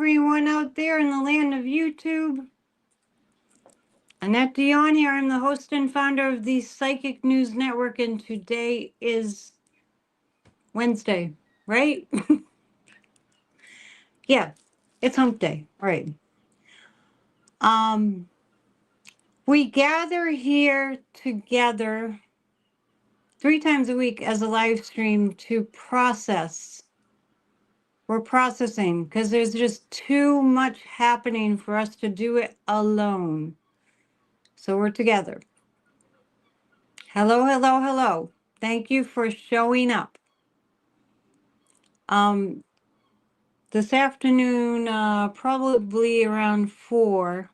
everyone out there in the land of YouTube. Annette Dion here. I'm the host and founder of the Psychic News Network, and today is Wednesday, right? Yeah, it's hump day, right. We gather here together 3 times a week as a live stream to process. We're processing because there's just too much happening for us to do it alone. So we're together. Hello, hello, hello. Thank you for showing up. This afternoon, probably around 4.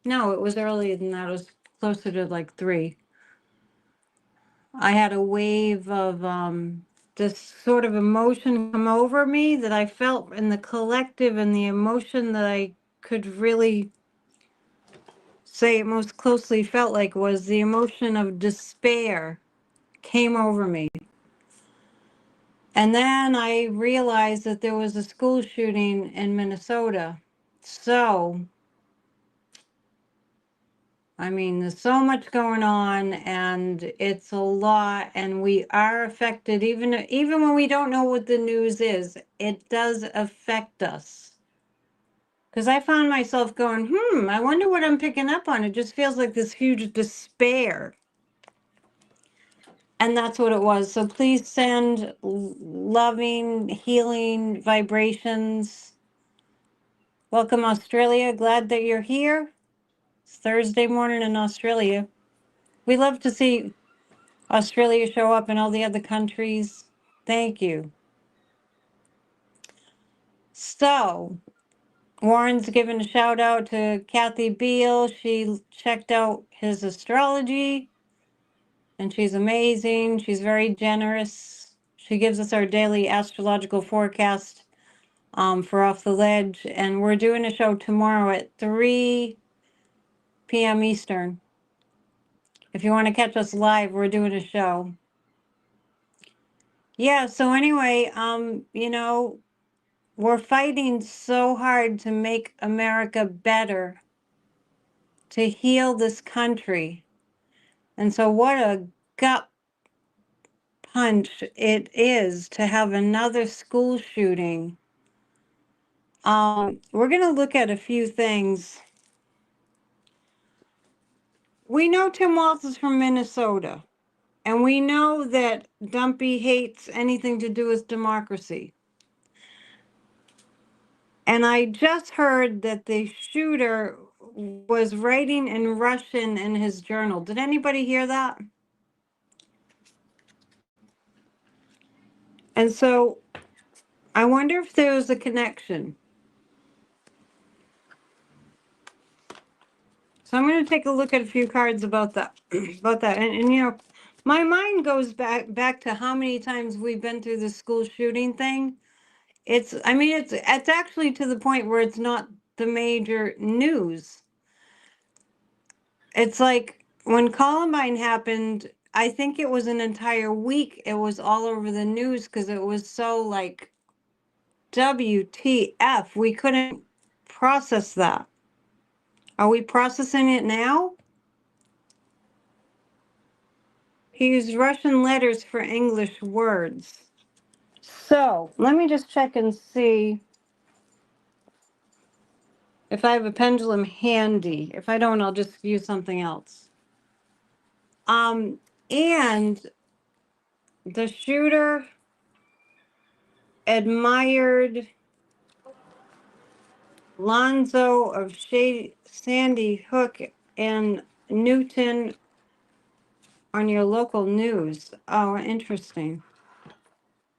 No, it was earlier than that. It was closer to like 3. I had a wave of this sort of emotion come over me that I felt in the collective, and the emotion that I could really say it most closely felt like was the emotion of despair came over me. And then I realized that there was a school shooting in Minnesota. So, I mean, there's so much going on, and it's a lot, and we are affected. Even when we don't know what the news is, it does affect us. Because I found myself going, I wonder what I'm picking up on. It just feels like this huge despair. And that's what it was. So please send loving, healing vibrations. Welcome, Australia. Glad that you're here. It's Thursday morning in Australia. We love to see Australia show up in all the other countries. Thank you. So, Warren's giving a shout out to Kathy Beal. She checked out his astrology, and she's amazing. She's very generous. She gives us our daily astrological forecast for Off the Ledge, and we're doing a show tomorrow at 3 p.m. Eastern. If you want to catch us live, we're doing a show. Yeah, so anyway, we're fighting so hard to make America better, to heal this country. And so what a gut punch it is to have another school shooting. We're going to look at a few things. We know Tim Walz is from Minnesota, and we know that Dumpy hates anything to do with democracy. And I just heard that the shooter was writing in Russian in his journal. Did anybody hear that? And so I wonder if there was a connection. So I'm going to take a look at a few cards about that. And my mind goes back to how many times we've been through the school shooting thing. It's actually to the point where it's not the major news. It's like when Columbine happened, I think it was an entire week. It was all over the news because it was so like WTF. We couldn't process that. Are we processing it now? He used Russian letters for English words. So let me just check and see if I have a pendulum handy. If I don't, I'll just use something else. And the shooter admired Lonzo of Sandy Hook and Newton on your local news. Oh, interesting.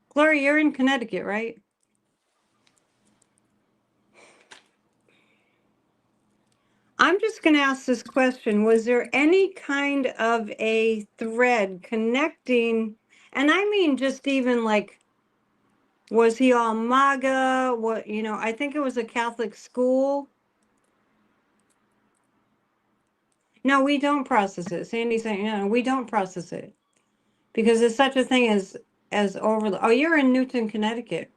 Gloria, you're in Connecticut, right? I'm just going to ask this question. Was there any kind of a thread connecting, and I mean just even like, was he all MAGA? What, I think it was a Catholic school. No, we don't process it. Sandy's saying, no, we don't process it. Because there's such a thing as overload. Oh, you're in Newton, Connecticut.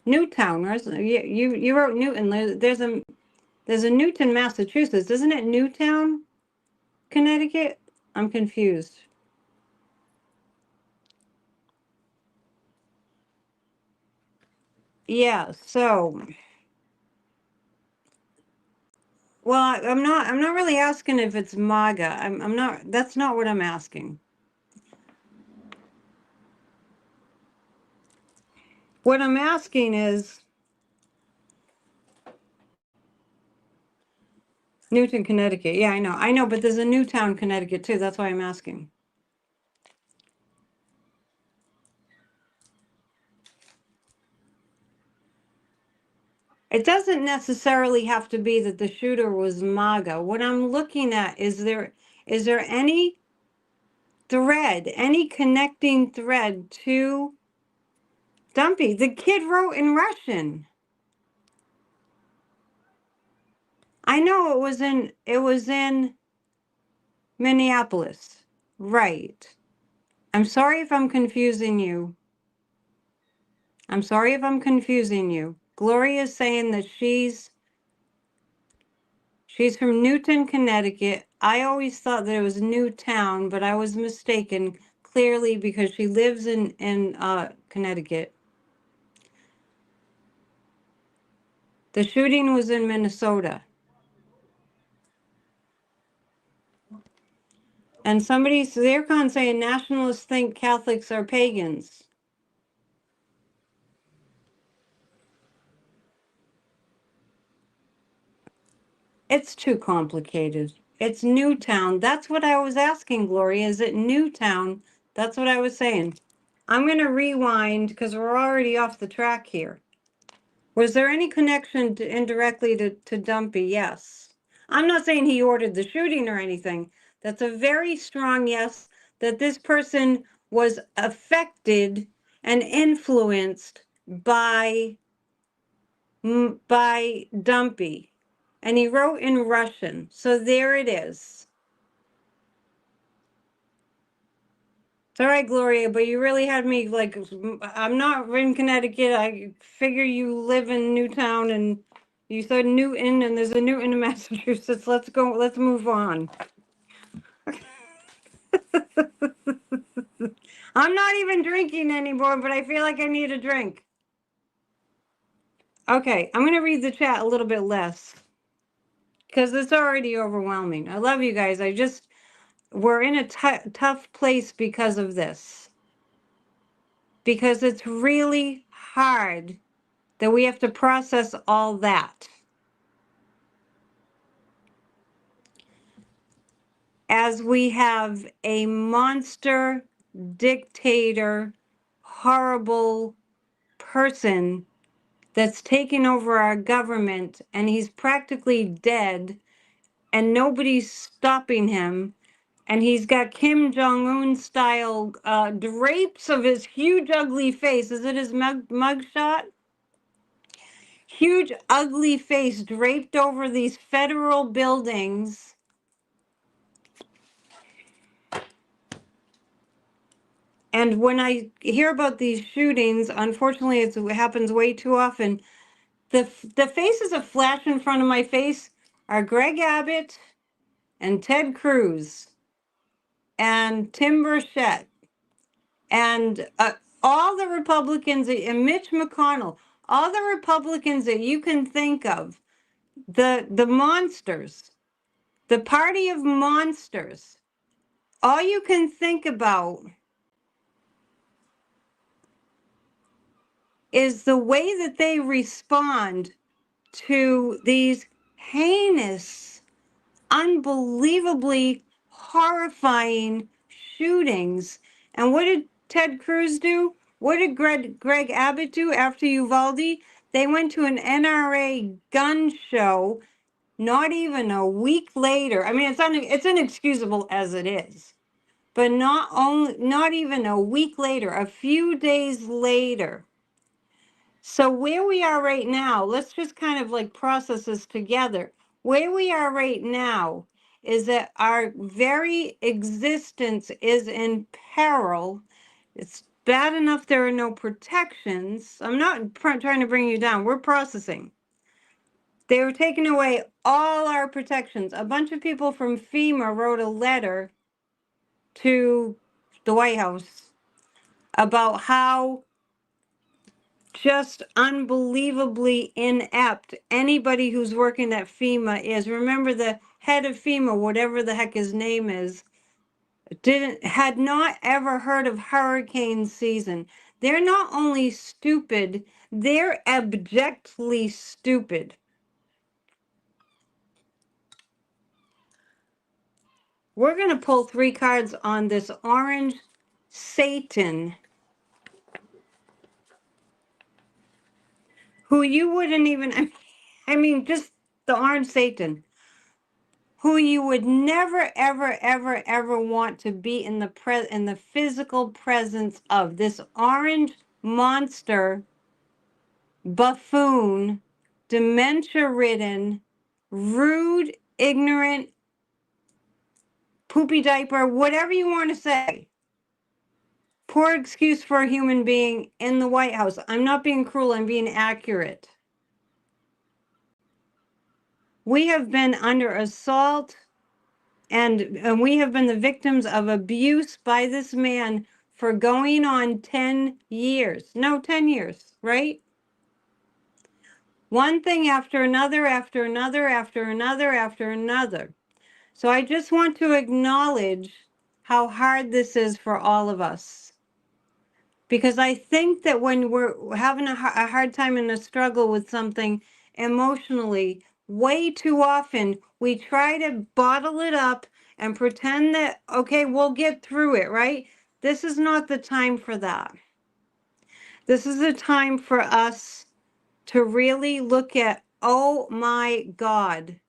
Newtown, you wrote Newton. There's a Newton, Massachusetts. Isn't it Newtown, Connecticut? I'm confused. Yeah, so well, I'm not really asking if it's MAGA. I'm not, that's not what I'm asking. What I'm asking is Newton, Connecticut. Yeah, I know, but there's a Newtown, Connecticut too. That's why I'm asking. It doesn't necessarily have to be that the shooter was MAGA. What I'm looking at is there any thread, any connecting thread to Dumpy? The kid wrote in Russian. I know it was in Minneapolis. Right. I'm sorry if I'm confusing you. I'm sorry if I'm confusing you. Gloria's saying that she's from Newton, Connecticut. I always thought that it was Newtown, but I was mistaken clearly because she lives in Connecticut. The shooting was in Minnesota. And somebody's Zircon saying nationalists think Catholics are pagans. It's too complicated. It's Newtown. That's what I was asking, Gloria. Is it Newtown? That's what I was saying. I'm going to rewind because we're already off the track here. Was there any connection indirectly to Dumpy? Yes. I'm not saying he ordered the shooting or anything. That's a very strong yes, that this person was affected and influenced by Dumpy. And he wrote in Russian. So there it is. It's all right, Gloria, but you really had me like, I'm not in Connecticut. I figure you live in Newtown and you said Newton and there's a Newton in Massachusetts. Let's go, let's move on. I'm not even drinking anymore, but I feel like I need a drink. Okay, I'm going to read the chat a little bit less because it's already overwhelming. I love you guys. We're in a tough place because of this. Because it's really hard that we have to process all that. As we have a monster, dictator, horrible person that's taken over our government, and he's practically dead, and nobody's stopping him. And he's got Kim Jong-un style drapes of his huge, ugly face. Is it his mugshot? Huge, ugly face draped over these federal buildings. And when I hear about these shootings, unfortunately, it happens way too often. The faces that flash in front of my face are Greg Abbott and Ted Cruz and Tim Burchett and all the Republicans and Mitch McConnell, all the Republicans that you can think of, the monsters, the party of monsters. All you can think about is the way that they respond to these heinous, unbelievably horrifying shootings. And what did Ted Cruz do? What did Greg Abbott do after Uvalde? They went to an NRA gun show not even a week later. I mean, it's inexcusable as it is. But not even a week later, a few days later. So where we are right now, let's just kind of like process this together. Where we are right now is that our very existence is in peril. It's bad enough there are no protections. I'm not trying to bring you down. We're processing. They were taking away all our protections. A bunch of people from FEMA wrote a letter to the White House about how just unbelievably inept anybody who's working at FEMA is. Remember, the head of FEMA, whatever the heck his name is, had not ever heard of hurricane season. They're not only stupid, they're abjectly stupid. We're going to pull 3 cards on this orange Satan, who you wouldn't even, I mean, just the orange Satan, who you would never, ever, ever, ever want to be in the physical presence of. This orange monster, buffoon, dementia-ridden, rude, ignorant, poopy diaper, whatever you want to say. Poor excuse for a human being in the White House. I'm not being cruel, I'm being accurate. We have been under assault and we have been the victims of abuse by this man for going on 10 years. No, 10 years, right? One thing after another, after another, after another, after another. So I just want to acknowledge how hard this is for all of us. Because I think that when we're having a hard time and a struggle with something emotionally, way too often we try to bottle it up and pretend that, okay, we'll get through it, right? This is not the time for that. This is a time for us to really look at, oh my God.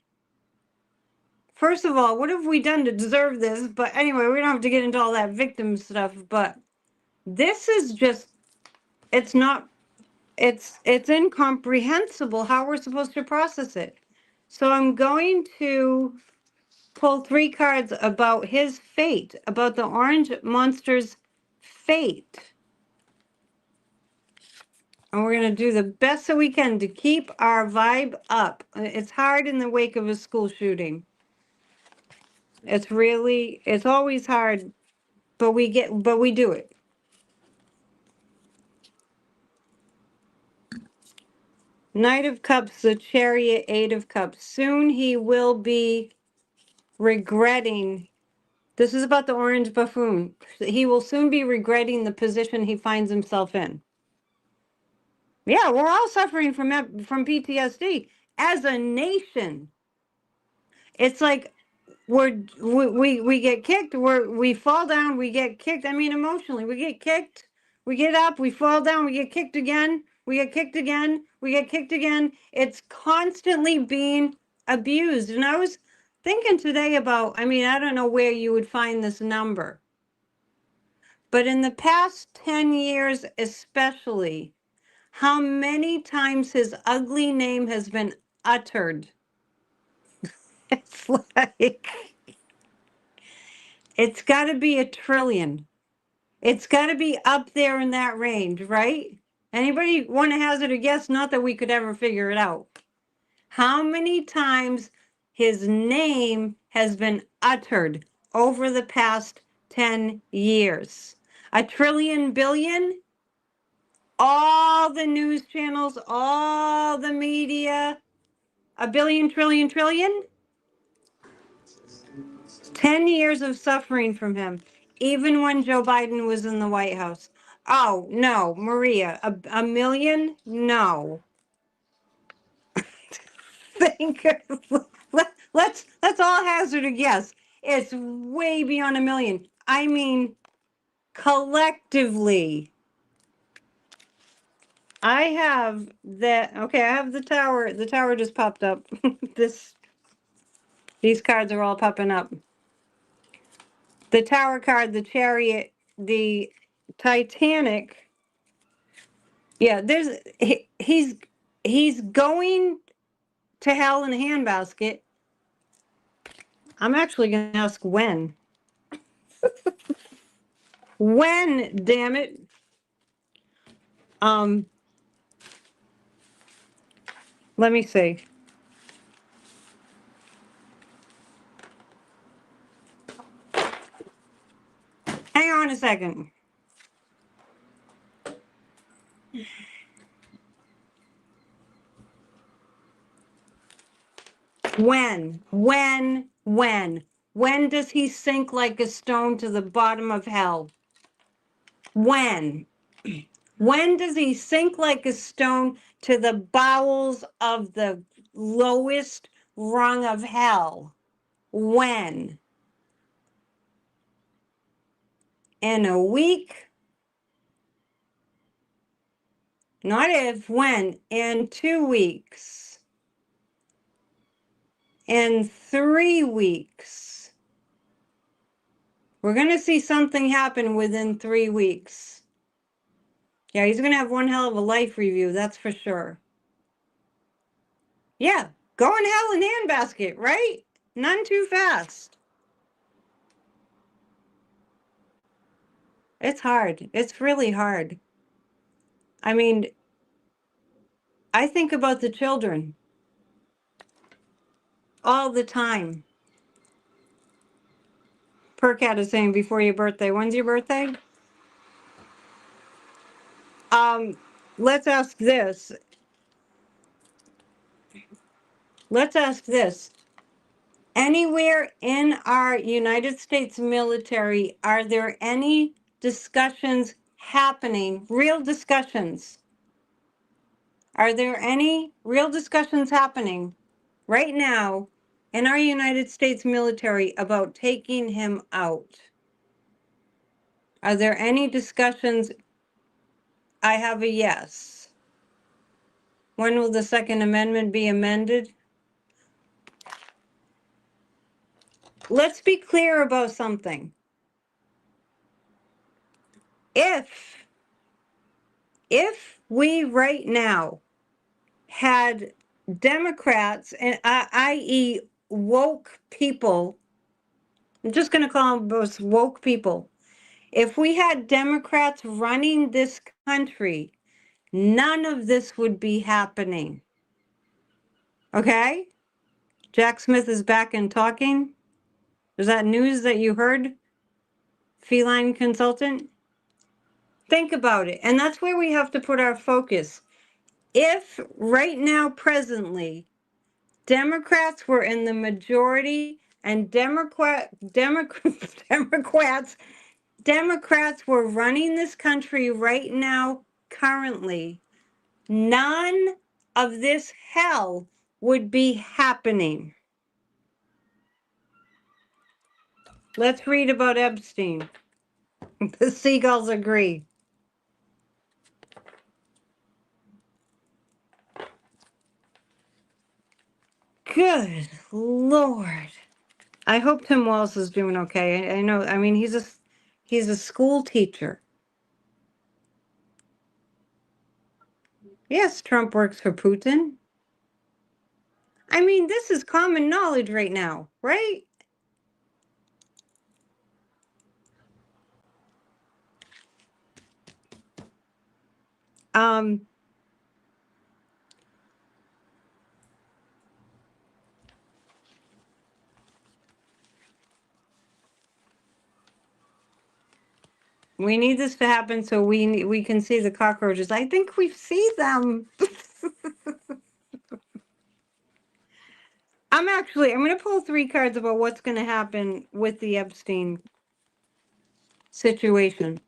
First of all, what have we done to deserve this? But anyway, we don't have to get into all that victim stuff, but this is just, it's not, it's incomprehensible how we're supposed to process it. So I'm going to pull 3 cards about his fate, about the orange monster's fate. And we're going to do the best that we can to keep our vibe up. It's hard in the wake of a school shooting. It's always hard, but we do it. Knight of Cups, the Chariot, 8 of Cups. Soon he will be regretting. This is about the orange buffoon. He will soon be regretting the position he finds himself in. Yeah, we're all suffering from PTSD as a nation. It's like we get kicked, we fall down, we get kicked. I mean, emotionally, we get kicked, we get up, we fall down, we get kicked again, we get kicked again, we get kicked again. It's constantly being abused. And I was thinking today about, I mean, I don't know where you would find this number, but in the past 10 years especially, how many times his ugly name has been uttered. It's like, it's got to be 1 trillion. It's got to be up there in that range, right? Anybody want to hazard a guess? Not that we could ever figure it out. How many times his name has been uttered over the past 10 years? 1 trillion billion? All the news channels, all the media, 1 billion trillion trillion? 10 years of suffering from him, even when Joe Biden was in the White House. Oh, no, Maria, a million? No. Let's all hazard a guess. It's way beyond 1 million. I mean, collectively. I have that. Okay, I have the tower. The tower just popped up. These cards are all popping up. The Tower card, the Chariot, the Titanic. Yeah, he's going to hell in a handbasket. I'm actually going to ask when. When, damn it. Let me see. Hang on a second. When does he sink like a stone to the bottom of hell? When? When does he sink like a stone to the bowels of the lowest rung of hell? When? In a week? Not if, when? In 2 weeks? In 3 weeks? We're going to see something happen within 3 weeks. Yeah, he's going to have one hell of a life review, that's for sure. Yeah, go in hell in handbasket, right? None too fast. It's hard. It's really hard. I mean, I think about the children all the time. Percat is saying before your birthday. When's your birthday? Let's ask this. Let's ask this. Anywhere in our United States military, are there any discussions happening, real discussions? Are there any real discussions happening right now in our United States military about taking him out? Are there any discussions? I have a yes. When will the Second Amendment be amended? Let's be clear about something. If we right now had Democrats, and i.e. woke people, I'm just going to call them those woke people. If we had Democrats running this country, none of this would be happening. Okay? Jack Smith is back and talking. Is that news that you heard? Feline consultant? Think about it. And that's where we have to put our focus. If right now, presently, Democrats were in the majority and Democrats were running this country right now, currently, none of this hell would be happening. Let's read about Epstein. The seagulls agree. Good Lord. I hope Tim Walz is doing okay. I know, I mean, he's a school teacher. Yes, Trump works for Putin. I mean, this is common knowledge right now, right? We need this to happen so we can see the cockroaches. I think we see them. I'm going to pull 3 cards about what's going to happen with the Epstein situation.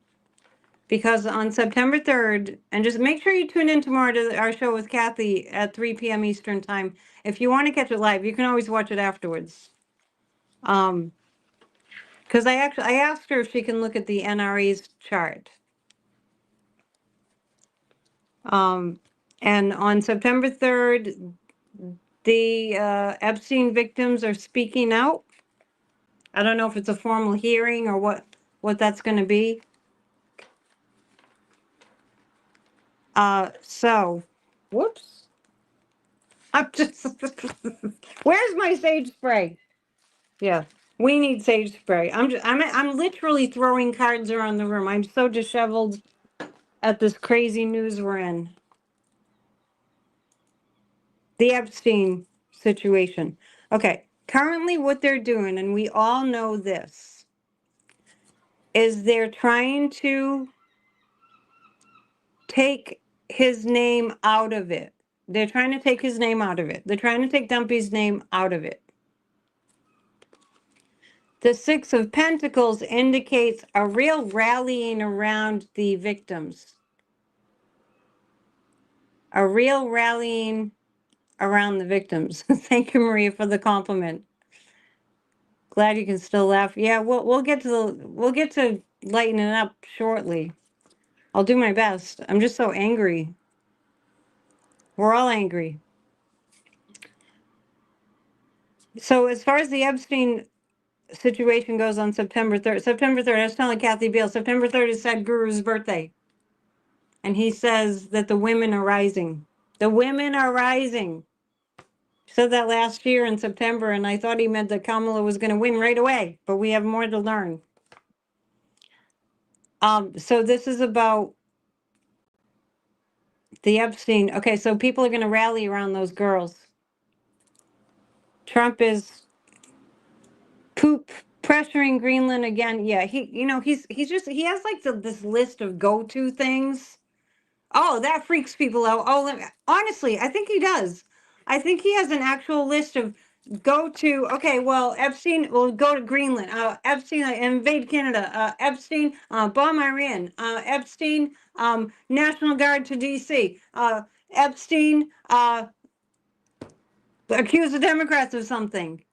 Because on September 3rd, and just make sure you tune in tomorrow to our show with Kathy at 3 p.m. Eastern time. If you want to catch it live, you can always watch it afterwards. Because I asked her if she can look at the NRA's chart. And on September 3rd, the Epstein victims are speaking out. I don't know if it's a formal hearing or what that's going to be. So, whoops. I'm just, where's my sage spray? Yeah, we need sage spray. I'm literally throwing cards around the room. I'm so disheveled. at this crazy news we're in. The Epstein situation. Okay, currently what they're doing, and we all know this, is they're trying to take his name out of it. They're trying to take his name out of it. They're trying to take Dumpy's name out of it. The Six of Pentacles indicates a real rallying around the victims. A real rallying around the victims. Thank you, Maria, for the compliment. Glad you can still laugh. Yeah, we'll get to lighten it up shortly. I'll do my best. I'm just so angry. We're all angry. So as far as the Epstein situation goes on September 3rd, I was telling Kathy Beale, September 3rd is Sadhguru's birthday. And he says that the women are rising. The women are rising. He said that last year in September, and I thought he meant that Kamala was going to win right away, but we have more to learn. So this is about the Epstein. Okay, so people are going to rally around those girls. Trump is pressuring Greenland again. Yeah, he has like this list of go-to things. Oh, that freaks people out. Oh, honestly, I think he does. I think he has an actual list of go to. Okay, well, Epstein will go to Greenland. Epstein invade Canada. Epstein bomb Iran. Epstein National Guard to D.C. Epstein accuse the Democrats of something.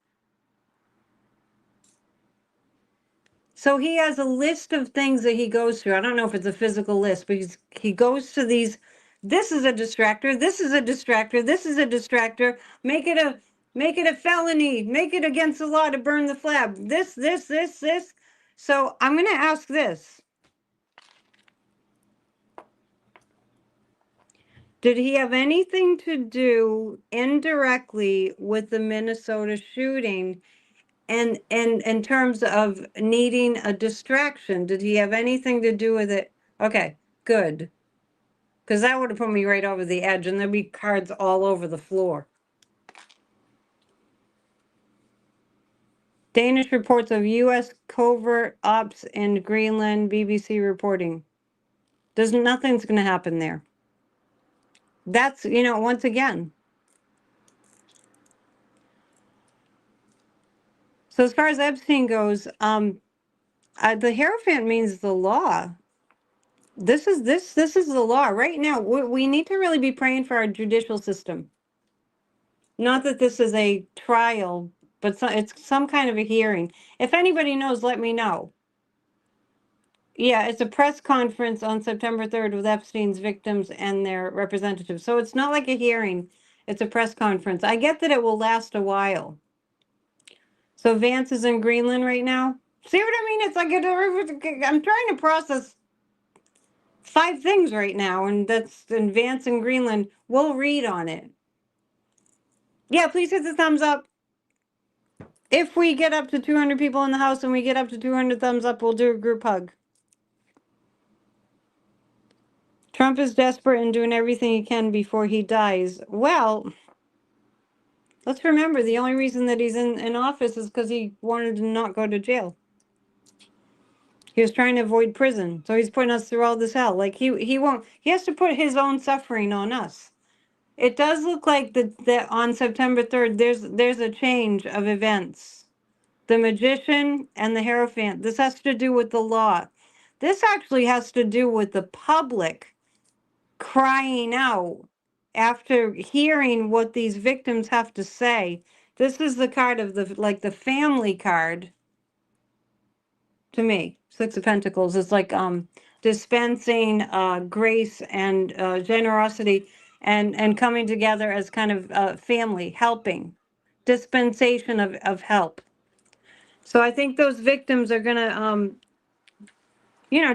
So he has a list of things that he goes through. I don't know if it's a physical list, but he goes to these. This is a distractor. This is a distractor. This is a distractor. Make it a felony. Make it against the law to burn the flag. This. So I'm going to ask this. Did he have anything to do indirectly with the Minnesota shooting? And in terms of needing a distraction, did he have anything to do with it? Okay, good. Because that would have put me right over the edge, and there'd be cards all over the floor. Danish reports of U.S. covert ops in Greenland, BBC reporting. Nothing's going to happen there. That's, once again. So as far as Epstein goes, the Hierophant means the law. This is the law right now. We need to really be praying for our judicial system. Not that this is a trial, but it's some kind of a hearing. If anybody knows, let me know. Yeah, it's a press conference on September 3rd with Epstein's victims and their representatives. So it's not like a hearing. It's a press conference. I get that it will last a while. So Vance is in Greenland right now. See what I mean? It's like I'm trying to process 5 things right now, and that's in Vance in Greenland. We'll read on it. Yeah, please hit the thumbs up. If we get up to 200 people in the house and we get up to 200 thumbs up, we'll do a group hug. Trump is desperate and doing everything he can before he dies. Well, let's remember the only reason that he's in office is because he wanted to not go to jail. He was trying to avoid prison. So he's putting us through all this hell. Like he has to put his own suffering on us. It does look like that on September 3rd, there's a change of events. The Magician and the Hierophant. This has to do with the law. This actually has to do with the public crying out after hearing what these victims have to say. This is the card of the family card to me. 6 of Pentacles is like dispensing grace and generosity and coming together as kind of family, helping, dispensation of help. So I think those victims are going to,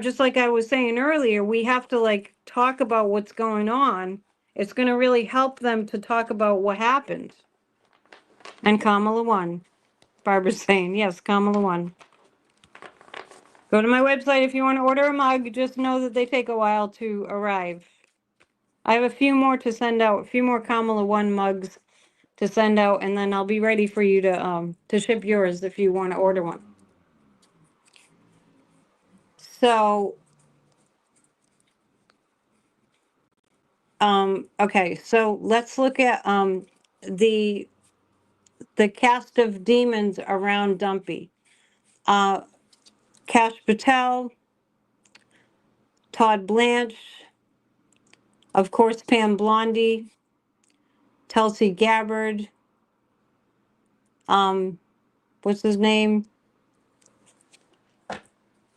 just like I was saying earlier, we have to talk about what's going on. It's going to really help them to talk about what happened. And Kamala won. Barbara's saying, yes, Kamala won. Go to my website if you want to order a mug. Just know that they take a while to arrive. I have a few more to send out, a few more Kamala 1 mugs to send out, and then I'll be ready for you to ship yours if you want to order one. So, okay, so let's look at the cast of demons around Dumpy. Cash Patel, Todd Blanche, of course Pam Blondie, Tulsi Gabbard, what's his name?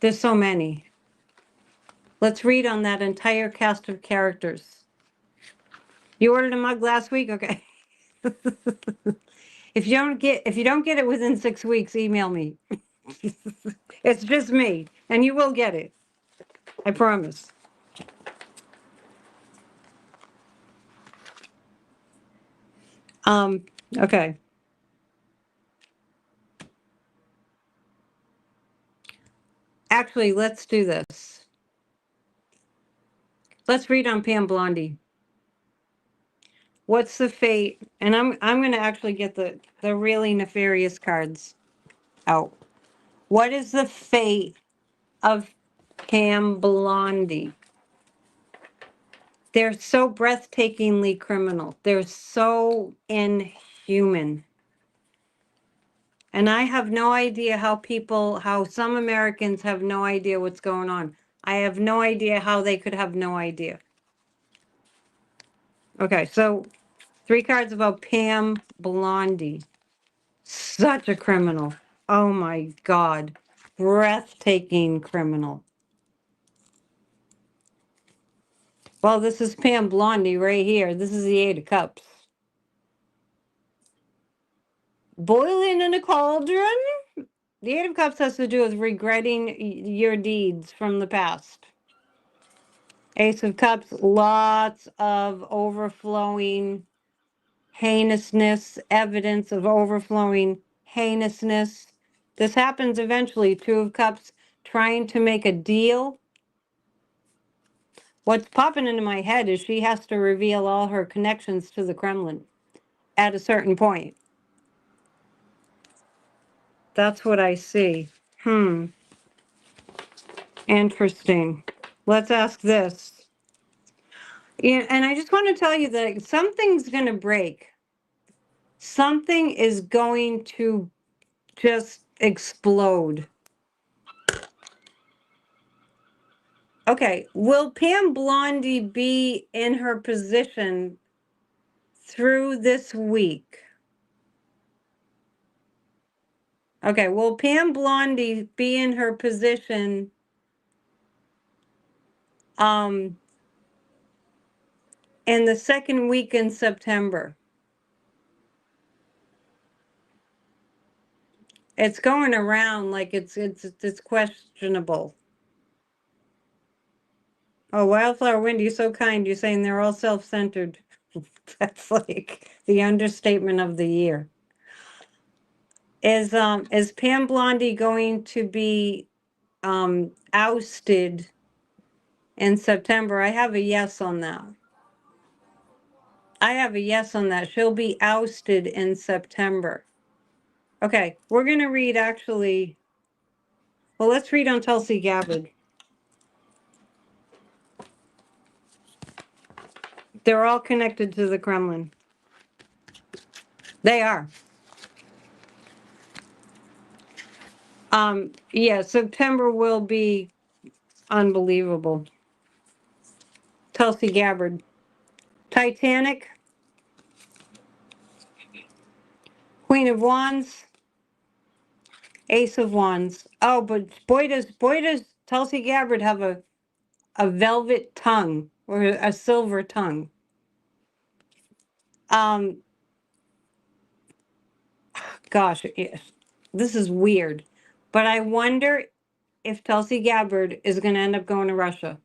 There's so many. Let's read on that entire cast of characters. You ordered a mug last week? Okay. If you don't get it within 6 weeks, email me. It's just me, and you will get it. I promise. Okay. Actually, let's do this. Let's read on Pam Blondie. What's the fate? And I'm going to actually get the really nefarious cards out. What is the fate of Pam Blondie? They're so breathtakingly criminal. They're so inhuman. And I have no idea how some Americans have no idea what's going on. I have no idea how they could have no idea. Okay, so 3 cards about Pam Blondie. Such a criminal. Oh my God. Breathtaking criminal. Well, this is Pam Blondie right here. This is the 8 of Cups. Boiling in a cauldron? The 8 of Cups has to do with regretting your deeds from the past. Ace of Cups, lots of overflowing heinousness, evidence of overflowing heinousness. This happens eventually. 2 of Cups, trying to make a deal. What's popping into my head is she has to reveal all her connections to the Kremlin at a certain point. That's what I see. Interesting. Let's ask this. Yeah, and I just want to tell you that something's going to break. Something is going to just explode. Okay, will Pam Blondie be in her position through this week? Okay, will Pam Blondie be in her position in the second week in September? It's going around like it's questionable. Oh, Wildflower Wind, you're so kind. You're saying they're all self-centered. That's like the understatement of the year. Is Pam Blondie going to be ousted in September? I have a yes on that. I have a yes on that. She'll be ousted in September. Okay, we're going to read actually. Well, let's read on Tulsi Gabbard. They're all connected to the Kremlin. They are. Yeah, September will be unbelievable. Tulsi Gabbard. Titanic. Queen of Wands. Ace of Wands. Oh, but boy does Tulsi Gabbard have a velvet tongue or a silver tongue. Gosh, this is weird. But I wonder if Tulsi Gabbard is going to end up going to Russia.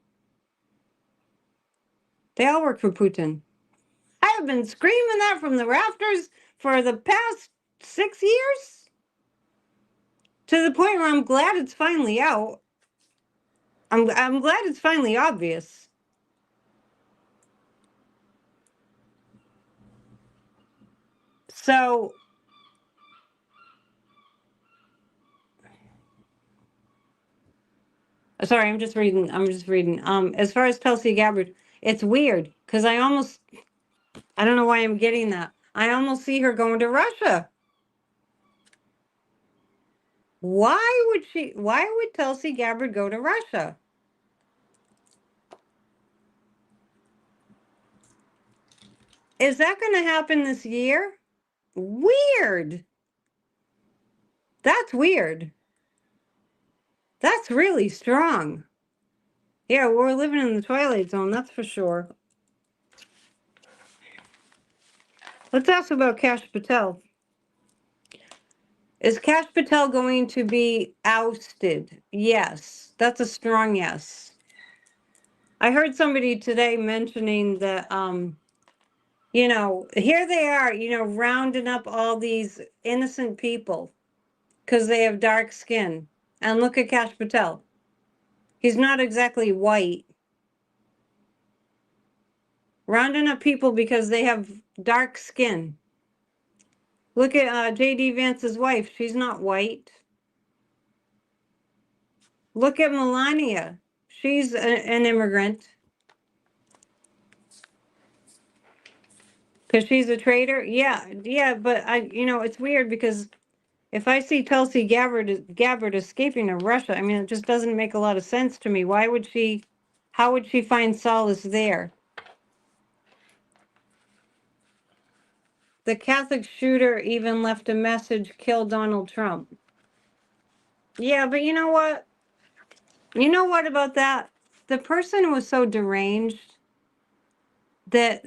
They all work for Putin. I have been screaming that from the rafters for the past 6 years. To the point where I'm glad it's finally out. I'm glad it's finally obvious. So, sorry, I'm just reading. I'm just reading. As far as Tulsi Gabbard, it's weird because I don't know why I'm getting that. I almost see her going to Russia. Why would Tulsi Gabbard go to Russia? Is that going to happen this year? Weird. That's weird. That's really strong. Yeah, we're living in the Twilight Zone, that's for sure. Let's ask about Kash Patel. Is Kash Patel going to be ousted? Yes, that's a strong yes. I heard somebody today mentioning that, here they are, rounding up all these innocent people because they have dark skin. And look at Kash Patel. He's not exactly white. Rounding up people because they have dark skin. Look at J.D. Vance's wife. She's not white. Look at Melania. She's an immigrant. Because she's a traitor? Yeah, but it's weird because if I see Tulsi Gabbard escaping to Russia, I mean, it just doesn't make a lot of sense to me. How would she find solace there? The Catholic shooter even left a message, kill Donald Trump. Yeah, but you know what? You know what about that? The person was so deranged that,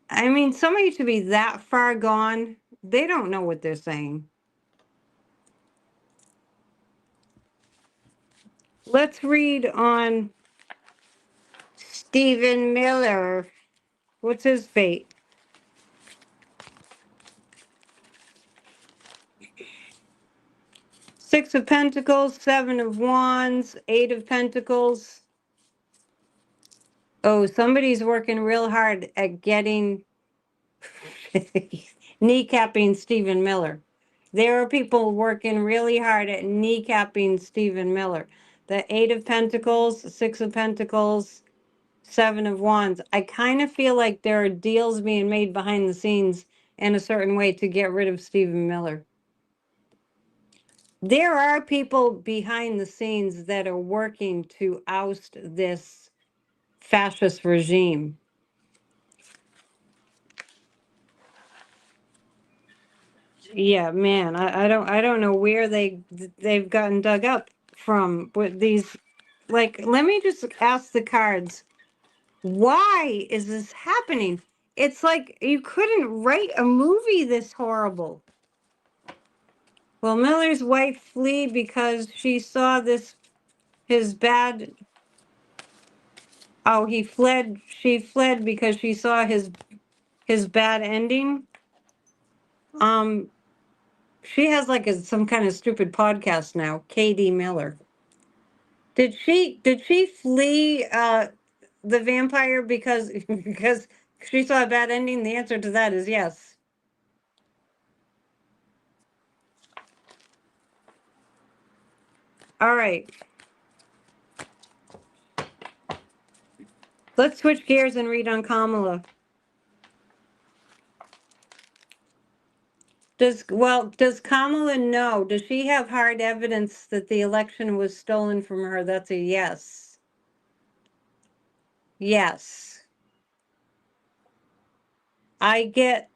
I mean, somebody to be that far gone, they don't know what they're saying. Let's read on Stephen Miller. What's his fate? Six of Pentacles, Seven of Wands, Eight of Pentacles. Oh, somebody's working real hard at getting kneecapping Stephen Miller. There are people working really hard at kneecapping Stephen Miller. The Eight of Pentacles, Six of Pentacles, Seven of Wands. I kind of feel like there are deals being made behind the scenes in a certain way to get rid of Stephen Miller. There are people behind the scenes that are working to oust this fascist regime. Yeah, man, I don't know where they've gotten dug up from with these. Like, let me just ask the cards, why is this happening? It's like you couldn't write a movie this horrible. Well, Miller's wife flee because she saw his bad. Oh, he fled. She fled because she saw his bad ending. Um, she has like some kind of stupid podcast now, KD Miller. Did she flee the vampire because because she saw a bad ending? The answer to that is yes. All right. Let's switch gears and read on Kamala. Does Kamala know? Does she have hard evidence that the election was stolen from her? That's a yes. Yes. I get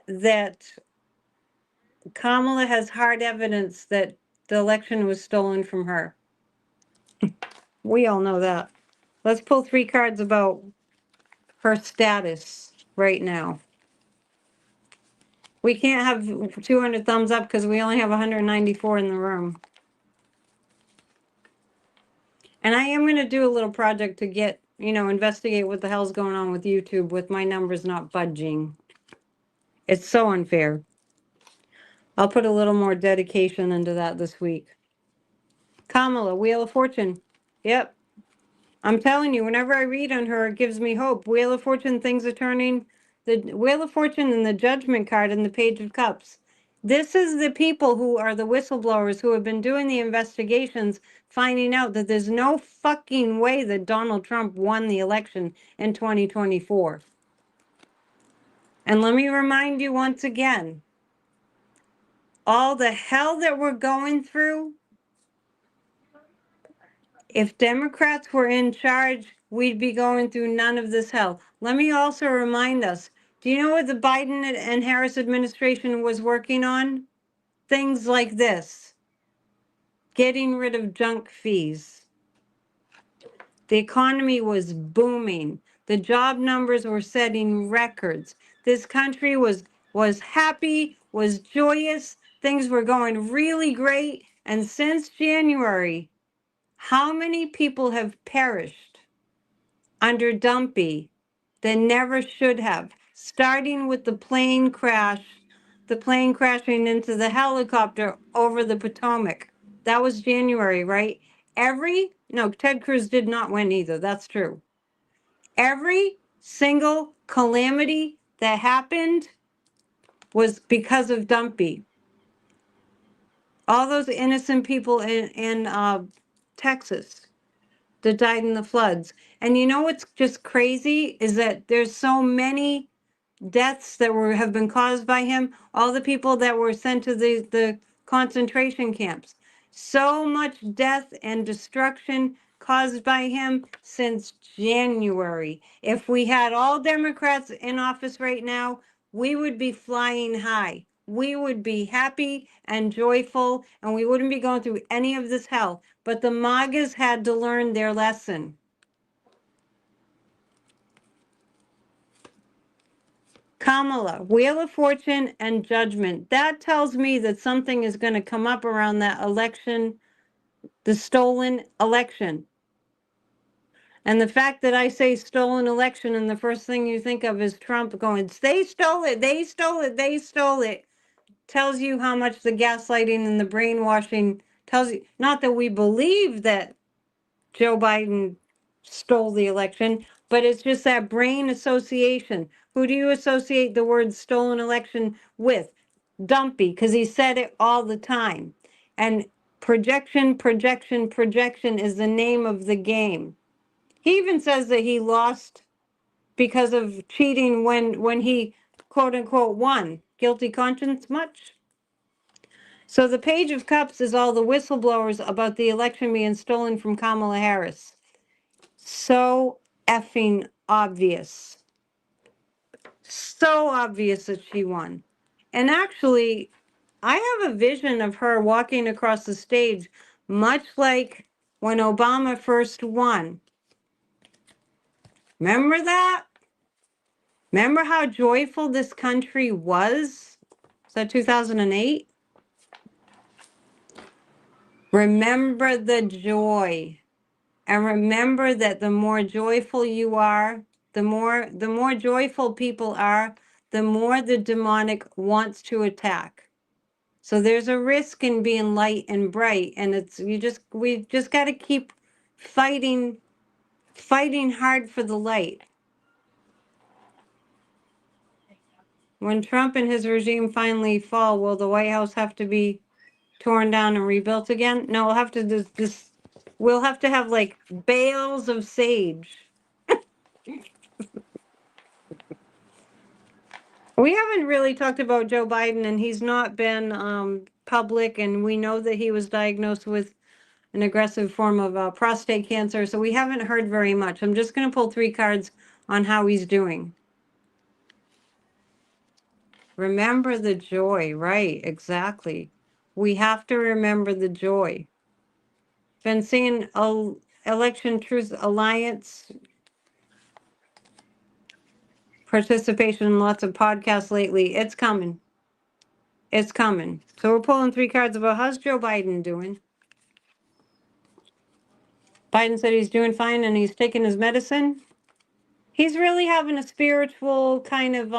that Kamala has hard evidence that the election was stolen from her. We all know that. Let's pull 3 cards about her status right now. We can't have 200 thumbs up because we only have 194 in the room. And I am going to do a little project to get, investigate what the hell's going on with YouTube with my numbers not budging. It's so unfair. I'll put a little more dedication into that this week. Kamala, Wheel of Fortune. Yep. I'm telling you, whenever I read on her, it gives me hope. Wheel of Fortune, things are turning. The Wheel of Fortune and the Judgment card and the Page of Cups. This is the people who are the whistleblowers who have been doing the investigations, finding out that there's no fucking way that Donald Trump won the election in 2024. And let me remind you once again, all the hell that we're going through, if Democrats were in charge, we'd be going through none of this hell. Let me also remind us, do you know what the Biden and Harris administration was working on? Things like this, getting rid of junk fees. The economy was booming. The job numbers were setting records. This country was happy, was joyous. Things were going really great. And since January, how many people have perished under Dumpy that never should have? Starting with the plane crashing into the helicopter over the Potomac. That was January, right? No, Ted Cruz did not win either. That's true. Every single calamity that happened was because of Dumpy. All those innocent people in Texas that died in the floods. And you know what's just crazy is that there's so many deaths that have been caused by him, all the people that were sent to the concentration camps. So much death and destruction caused by him since January. If we had all Democrats in office right now, we would be flying high. We would be happy and joyful, and we wouldn't be going through any of this hell. But the MAGAs had to learn their lesson. Kamala, Wheel of Fortune and Judgment. That tells me that something is going to come up around that election, the stolen election. And the fact that I say stolen election and the first thing you think of is Trump going, they stole it, they stole it, they stole it, tells you how much the gaslighting and the brainwashing tells you. Not that we believe that Joe Biden stole the election, but it's just that brain association. Who do you associate the word stolen election with? Dumpy, because he said it all the time. And projection, projection, projection is the name of the game. He even says that he lost because of cheating when he quote unquote won. Guilty conscience much? So the Page of Cups is all the whistleblowers about the election being stolen from Kamala Harris. So effing obvious. So obvious that she won. And actually, I have a vision of her walking across the stage, much like when Obama first won. Remember that? Remember how joyful this country was? Is that 2008? Remember the joy. And remember that the more joyful you are, the more joyful people are, the more the demonic wants to attack. So there's a risk in being light and bright, and we've just got to keep fighting hard for the light. When Trump and his regime finally fall, will the White House have to be torn down and rebuilt again? No, we'll have to have like bales of sage. We haven't really talked about Joe Biden, and he's not been public, and we know that he was diagnosed with an aggressive form of prostate cancer, so we haven't heard very much. I'm just going to pull 3 cards on how he's doing. Remember the joy, right, exactly. We have to remember the joy. Been seeing Election Truth Alliance participation in lots of podcasts lately. It's coming. It's coming. So we're pulling 3 cards about how's Joe Biden doing. Biden said he's doing fine and he's taking his medicine. He's really having a spiritual kind of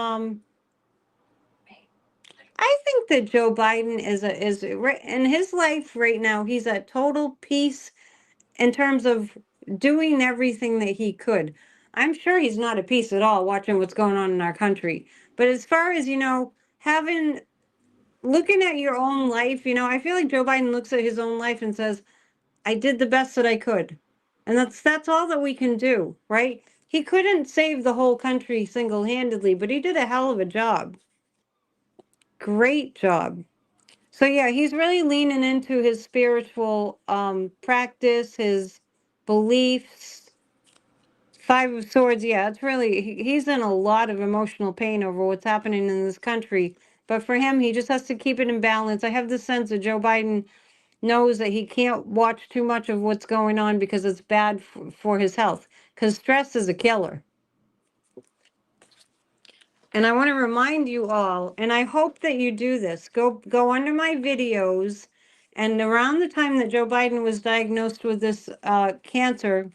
I think that Joe Biden in his life right now, he's at total peace in terms of doing everything that he could. I'm sure he's not at peace at all watching what's going on in our country. But as far as, having looking at your own life, I feel like Joe Biden looks at his own life and says, I did the best that I could. And that's all that we can do, right? He couldn't save the whole country single-handedly, but he did a hell of a job. Great job. So yeah, he's really leaning into his spiritual practice, his beliefs. Five of Swords, yeah, it's really he's in a lot of emotional pain over what's happening in this country. But for him, he just has to keep it in balance. I have the sense that Joe Biden knows that he can't watch too much of what's going on because it's bad for his health. Because stress is a killer. And I want to remind you all, and I hope that you do this, go under my videos, and around the time that Joe Biden was diagnosed with this cancer,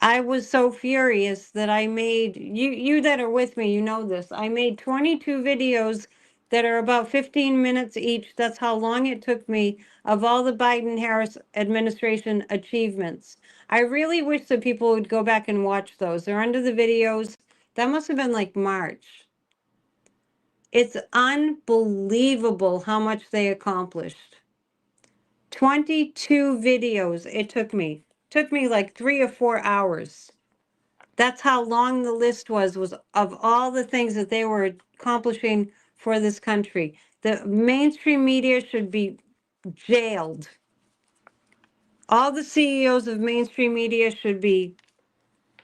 I was so furious that I made, you that are with me, you know this, I made 22 videos that are about 15 minutes each. That's how long it took me of all the Biden-Harris administration achievements. I really wish that people would go back and watch those. They're under the videos. That must have been like March. It's unbelievable how much they accomplished. 22 videos it took me. Took me like 3 or 4 hours. That's how long the list was of all the things that they were accomplishing for this country. The mainstream media should be jailed. All the CEOs of mainstream media should be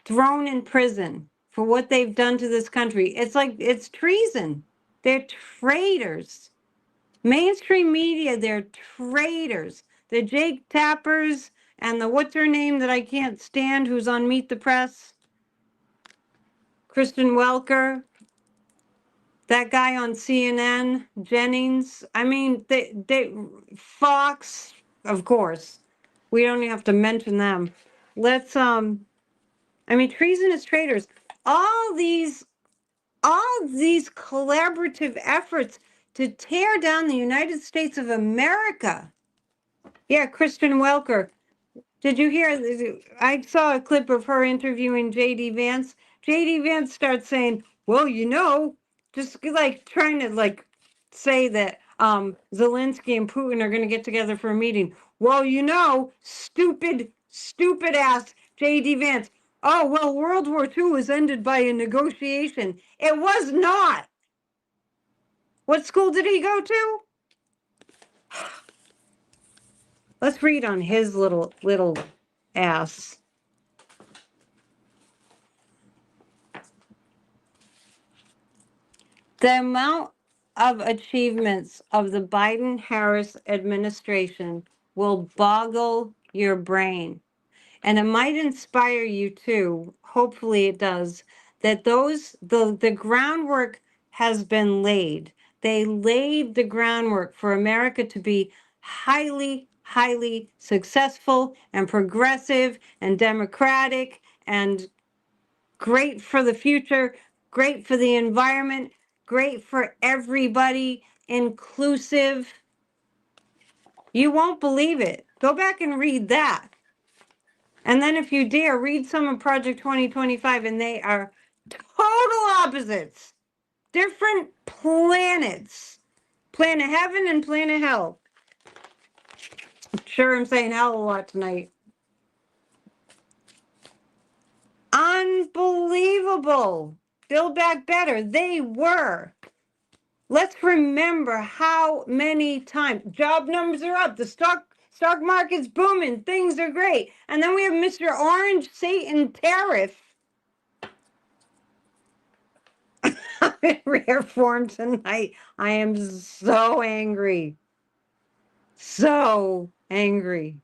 thrown in prison for what they've done to this country. It's like, it's treason. They're traitors. Mainstream media, they're traitors. The Jake Tappers and the what's her name that I can't stand who's on Meet the Press? Kristen Welker. That guy on CNN, Jennings. I mean, Fox, of course. We don't even have to mention them. Let's I mean, treasonous traitors. All these collaborative efforts to tear down the United States of America. Yeah, Kristen Welker. Did you hear? I saw a clip of her interviewing J.D. Vance. J.D. Vance starts saying, well, just like trying to like say that Zelensky and Putin are going to get together for a meeting. Well, stupid ass J.D. Vance. Oh, well, World War II was ended by a negotiation. It was not. What school did he go to? Let's read on his little ass. The amount of achievements of the Biden-Harris administration will boggle your brain. And it might inspire you too, hopefully it does, that the groundwork has been laid. They laid the groundwork for America to be highly, highly successful and progressive and democratic and great for the future, great for the environment, great for everybody, inclusive. You won't believe it. Go back and read that. And then if you dare, read some of Project 2025, and they are total opposites. Different planets. Planet heaven and planet hell. Sure, I'm saying hell a lot tonight. Unbelievable. Build back better. They were. Let's remember how many times job numbers are up. The stock market's booming. Things are great. And then we have Mr. Orange Satan Tariff. I'm in rare form tonight. I am so angry. So angry.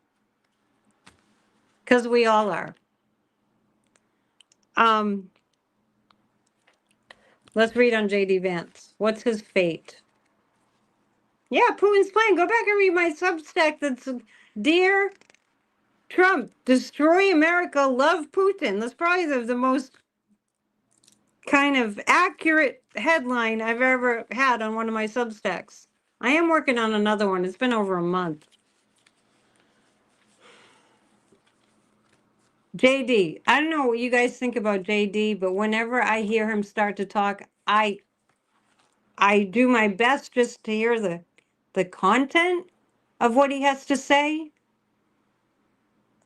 Because we all are. Let's read on J.D. Vance. What's his fate? Yeah, Putin's plan. Go back and read my Substack that's Dear Trump, destroy America, love Putin. That's probably the most kind of accurate headline I've ever had on one of my Substacks. I am working on another one. It's been over a month. JD, I don't know what you guys think about JD, but whenever I hear him start to talk, I do my best just to hear the content of what he has to say.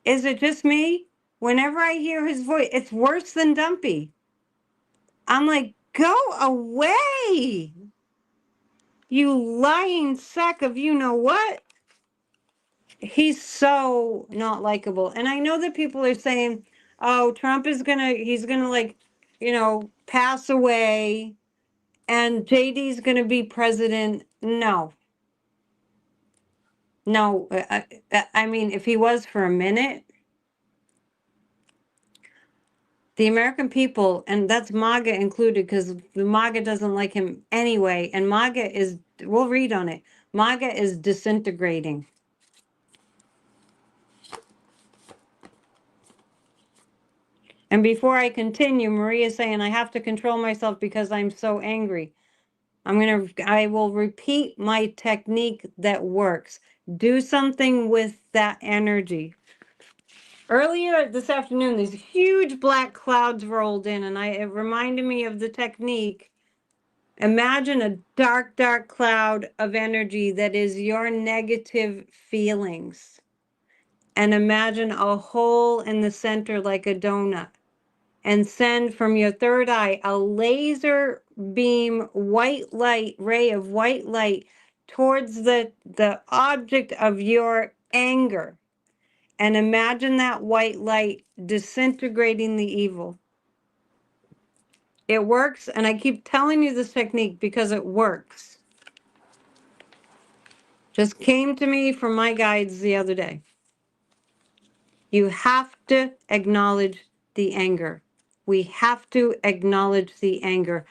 Is it just me? Whenever I hear his voice, it's worse than Dumpy. I'm like, go away, you lying sack of you know what? He's so not likable. And I know that people are saying, oh, Trump is he's gonna like, pass away and JD's gonna be president. No, no. I mean, if he was for a minute, the American people, and that's MAGA included, because the MAGA doesn't like him anyway. And MAGA is, we'll read on it, MAGA is disintegrating. And before I continue, Maria's saying, I have to control myself because I'm so angry. I will repeat my technique that works. Do something with that energy. Earlier this afternoon, these huge black clouds rolled in, and it reminded me of the technique. Imagine a dark, dark cloud of energy that is your negative feelings. And imagine a hole in the center like a donut. And send from your third eye a laser beam white light, ray of white light towards the object of your anger. And imagine that white light disintegrating the evil. It works, and I keep telling you this technique because it works. Just came to me from my guides the other day. You have to acknowledge the anger. We have to acknowledge the anger.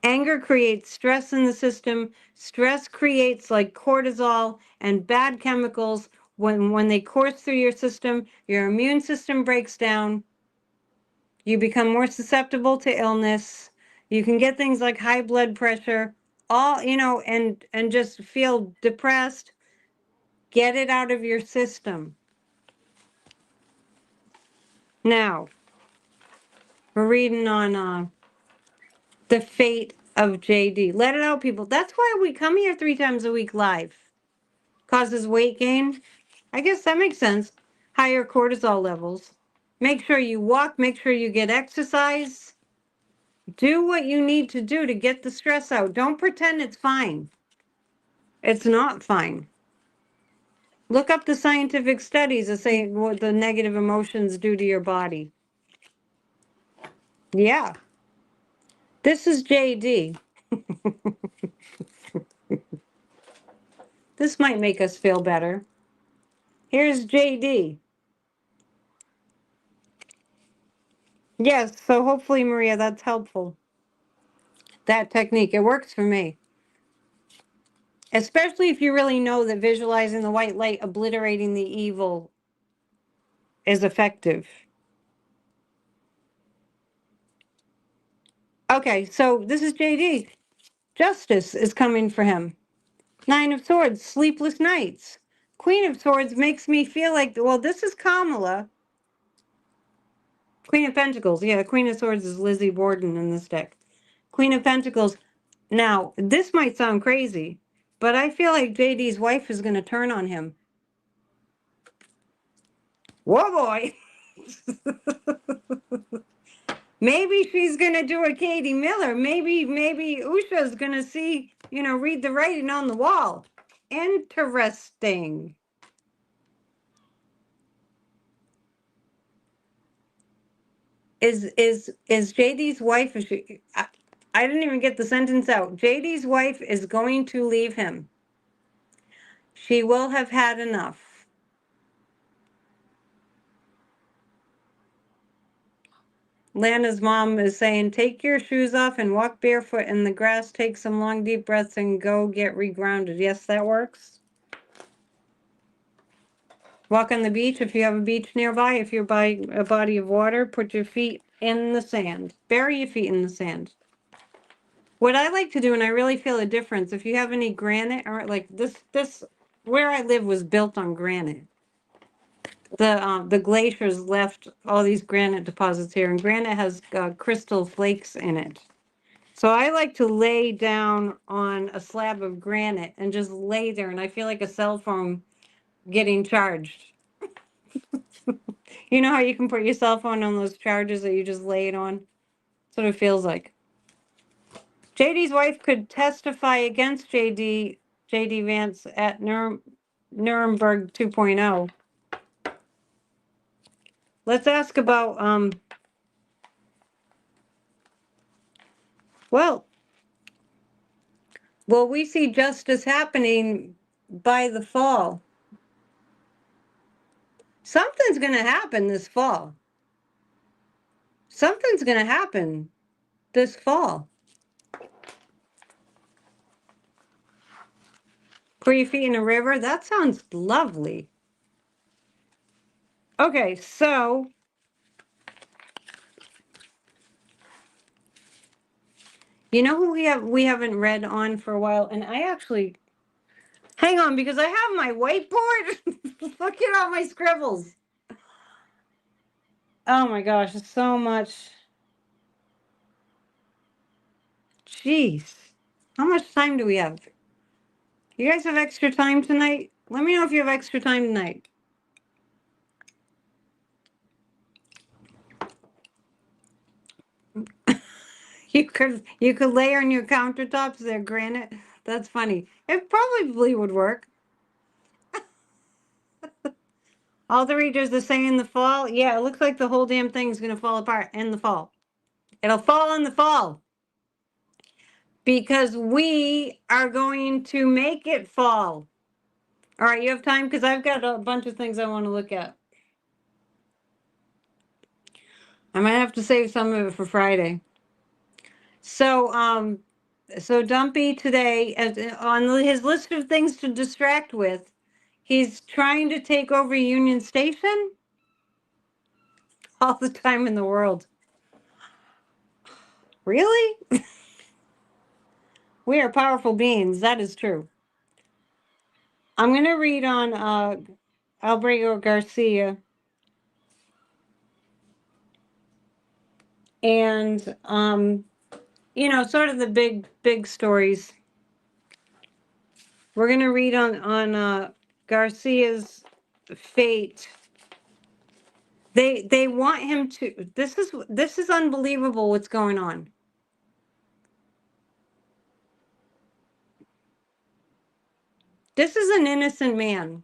Anger creates stress in the system. Stress creates like cortisol and bad chemicals. When they course through your system, your immune system breaks down. You become more susceptible to illness. You can get things like high blood pressure, and just feel depressed. Get it out of your system. Now, we're reading on the fate of JD. Let it out, people. That's why we come here 3 times a week live. Causes weight gain. I guess that makes sense. Higher cortisol levels. Make sure you walk. Make sure you get exercise. Do what you need to do to get the stress out. Don't pretend it's fine. It's not fine. Look up the scientific studies that say what the negative emotions do to your body. Yeah. This is JD. This might make us feel better. Here's JD. Yes, so hopefully, Maria, that's helpful. That technique, it works for me. Especially if you really know that visualizing the white light obliterating the evil is effective. Okay, so this is JD. Justice is coming for him. 9 of Swords, sleepless nights. Queen of Swords makes me feel like, well, this is Kamala. Queen of Pentacles. Yeah, Queen of Swords is Lizzie Borden in this deck. Queen of Pentacles. Now, this might sound crazy, but I feel like JD's wife is going to turn on him. Whoa, boy. Maybe she's going to do a Katie Miller. Maybe Usha's going to see, read the writing on the wall. Interesting. Is JD's wife, I didn't even get the sentence out. JD's wife is going to leave him. She will have had enough. Lana's mom is saying, take your shoes off and walk barefoot in the grass, take some long deep breaths and go get regrounded. Yes, that works. Walk on the beach if you have a beach nearby. If you're by a body of water, put your feet in the sand. Bury your feet in the sand. What I like to do, and I really feel a difference, if you have any granite or like this, where I live was built on granite. The glaciers left all these granite deposits here, and granite has crystal flakes in it. So I like to lay down on a slab of granite and just lay there, and I feel like a cell phone getting charged. You know how you can put your cell phone on those chargers that you just lay it on? That's what it feels like. JD's wife could testify against JD Vance at Nuremberg 2.0. Let's ask about well, will we see justice happening by the fall? Something's going to happen this fall. Something's going to happen this fall. Put your feet in a river? That sounds lovely. Okay, so you know who we haven't read on for a while, and I actually hang on because I have my whiteboard. Look at all my scribbles. Oh my gosh, it's so much. Jeez. How much time do we have? You guys have extra time tonight? Let me know if you have extra time tonight. You could layer on your countertops their granite. That's funny. It probably would work. All the readers are saying in the fall. Yeah, it looks like the whole damn thing's gonna fall apart in the fall. It'll fall in the fall. Because we are going to make it fall. All right, you have time? Because I've got a bunch of things I want to look at. I might have to save some of it for Friday. So, so Dumpy today, on his list of things to distract with, he's trying to take over Union Station all the time in the world. Really? We are powerful beings. That is true. I'm going to read on Albrego Garcia. And, you know, sort of the big stories. We're going to read on Garcia's fate. They want him to. This is unbelievable what's going on. This is an innocent man.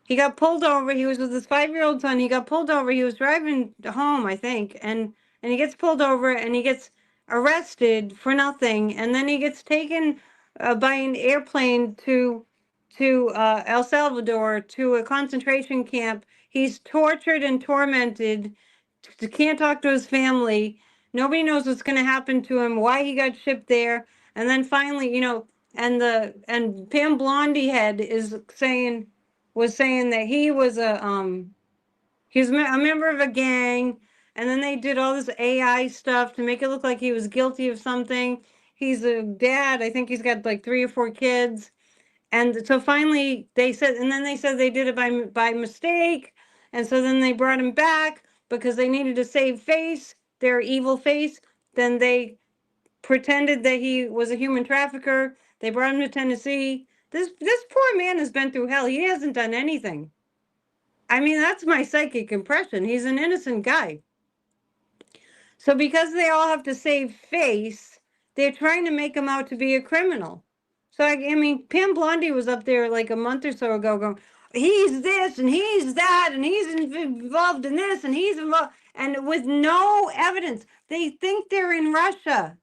He got pulled over. He was with his 5-year-old son. He got pulled over. He was driving home, I think, and he gets pulled over and he gets arrested for nothing, and then he gets taken by an airplane to El Salvador to a concentration camp. He's tortured and tormented. Can't talk to his family. Nobody knows what's going to happen to him. Why he got shipped there, and then finally, you know, and Pam Blondiehead was saying that he was a member of a gang, and then they did all this AI stuff to make it look like he was guilty of something. He's a dad. I think he's got like 3 or 4 kids. And so finally they said, and then they said they did it by mistake. And so then they brought him back because they needed to save face, their evil face. Then they pretended that he was a human trafficker. They brought him to Tennessee. This poor man has been through hell. He hasn't done anything. I mean, that's my psychic impression. He's an innocent guy. So because they all have to save face, they're trying to make him out to be a criminal. So I mean, Pam Blondie was up there like a month or so ago going, he's this and he's that and he's involved in this and he's involved, and with no evidence. They think they're in Russia.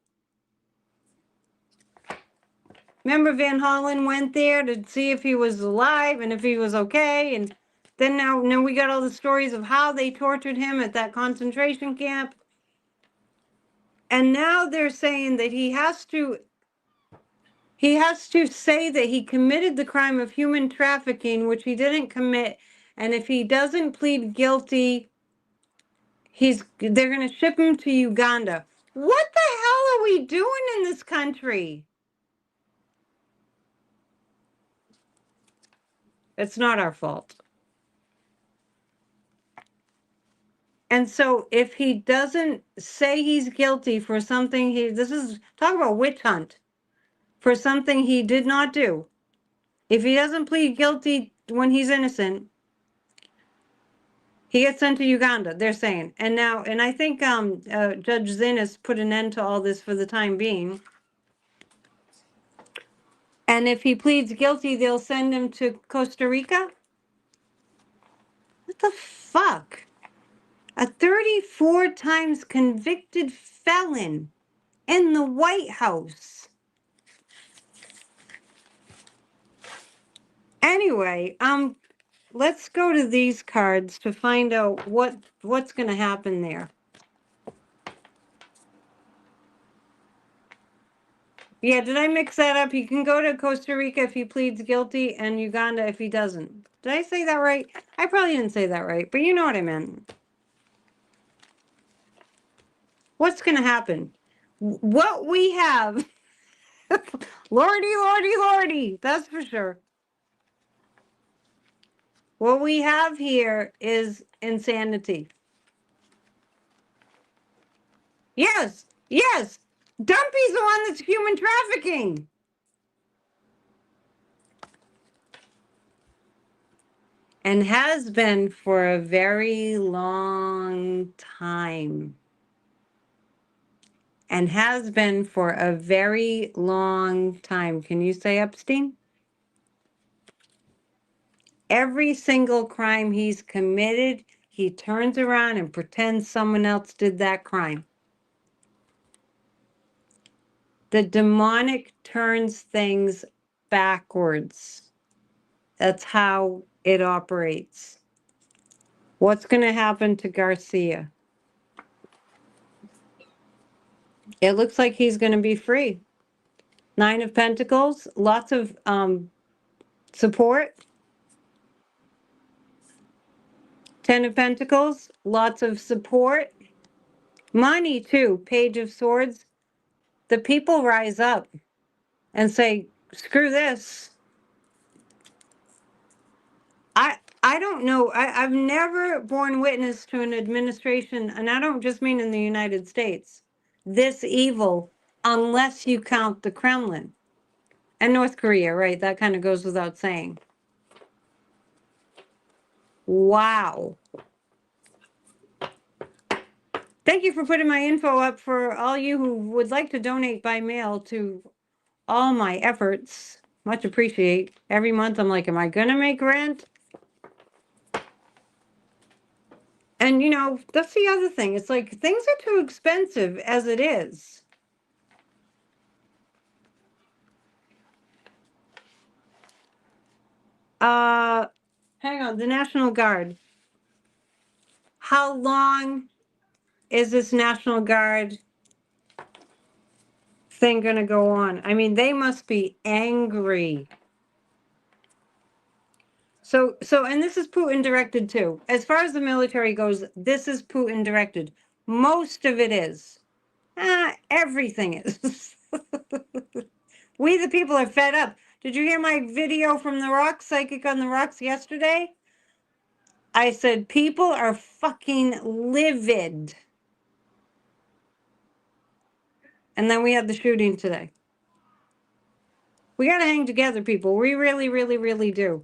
Remember Van Hollen went there to see if he was alive and if he was okay, and then now we got all the stories of how they tortured him at that concentration camp. And now they're saying that he has to say that he committed the crime of human trafficking, which he didn't commit. And if he doesn't plead guilty, They're going to ship him to Uganda. What the hell are we doing in this country? It's not our fault. And so if he doesn't say he's guilty for something this is, talk about witch hunt, for something he did not do. If he doesn't plead guilty when he's innocent, he gets sent to Uganda, they're saying. And I think Judge Zinn has put an end to all this for the time being. And if he pleads guilty, they'll send him to Costa Rica? What the fuck? A 34 times convicted felon in the White House. Anyway, let's go to these cards to find out what's going to happen there. Yeah, did I mix that up? He can go to Costa Rica if he pleads guilty and Uganda if he doesn't. Did I say that right? I probably didn't say that right, but you know what I meant. What's going to happen? What we have, lordy, lordy, lordy, that's for sure. What we have here is insanity. Yes, yes. Dumpy's the one that's human trafficking. And has been for a very long time. And has been for a very long time. Can you say Epstein? Every single crime he's committed, he turns around and pretends someone else did that crime. The demonic turns things backwards. That's how it operates. What's going to happen to Garcia? It looks like he's going to be free. 9 of Pentacles, lots of support. 10 of Pentacles, lots of support. Money too, Page of Swords. The people rise up and say, screw this. I don't know. I've never borne witness to an administration, and I don't just mean in the United States, this evil, unless you count the Kremlin. And North Korea, right? That kind of goes without saying. Wow. Thank you for putting my info up for all you who would like to donate by mail to all my efforts. Much appreciate. Every month I'm like, am I going to make rent? And, you know, that's the other thing. It's like things are too expensive as it is. Hang on, the National Guard. How long is this National Guard thing going to go on? I mean, they must be angry. So, and this is Putin directed too. As far as the military goes, this is Putin directed. Most of it is. Everything is. We the people are fed up. Did you hear my video from The Rocks, Psychic on the Rocks yesterday? I said, people are fucking livid. And then we had the shooting today. We got to hang together, people. We really, really, really do.